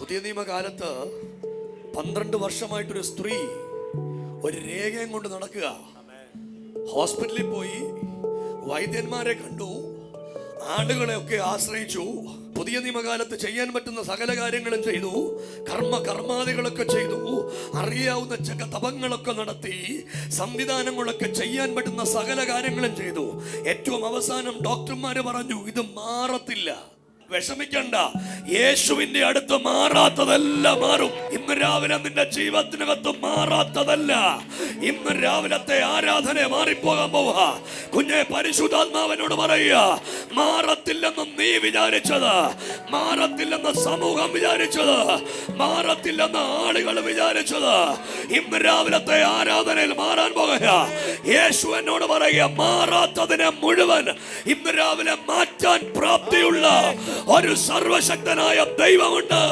പുതിയ നിയമകാലത്ത് 12 വർഷമായിട്ടൊരു സ്ത്രീ ഒരു രേഖയും കൊണ്ട് നടക്കുക. ഹോസ്പിറ്റലിൽ പോയി വൈദ്യന്മാരെ കണ്ടു, ആളുകളെയൊക്കെ ആശ്രയിച്ചു. പുതിയ നിയമകാലത്ത് ചെയ്യാൻ പറ്റുന്ന സകല കാര്യങ്ങളും ചെയ്തു, കർമാദികളൊക്കെ ചെയ്തു, അറിയാവുന്ന ജപങ്ങളൊക്കെ നടത്തി, സംവിധാനങ്ങളൊക്കെ ചെയ്യാൻ പറ്റുന്ന സകല കാര്യങ്ങളും ചെയ്തു. ഏറ്റവും അവസാനം ഡോക്ടർമാര് പറഞ്ഞു, ഇത് മാറത്തില്ല. വിഷമിക്കണ്ട, യേശുവിന്റെ അടുത്ത് മാറാത്തതെല്ലാം മാറും. ഇന്ന് രാവിലെ നിന്റെ ജീവിതത്തിനകത്ത് മാറാത്തതല്ല, ഇന്ന് രാവിലത്തെ ആരാധന മാറിപ്പോകാൻ പോവുക. കുഞ്ഞെ, പരിശുദ്ധാത്മാവിനോട് പറയുക, മാറത്തില്ലെന്ന് നീ വിചാരിച്ചത്, മാറത്തില്ലെന്ന് സമൂഹം വിചാരിച്ചത്, മാറത്തില്ലെന്ന് ആളുകൾ വിചാരിച്ചത്, ഇന്ന് രാവിലത്തെ ആരാധനയിൽ മാറാൻ പോകുക. യേശു എന്നോട് പറയുക, മാറാത്തതിനെ മുഴുവൻ ഇന്ന് രാവിലെ മാറ്റാൻ പ്രാപ്തിയുള്ള ഒരു സർവശക്തനായ ദൈവമുണ്ട്.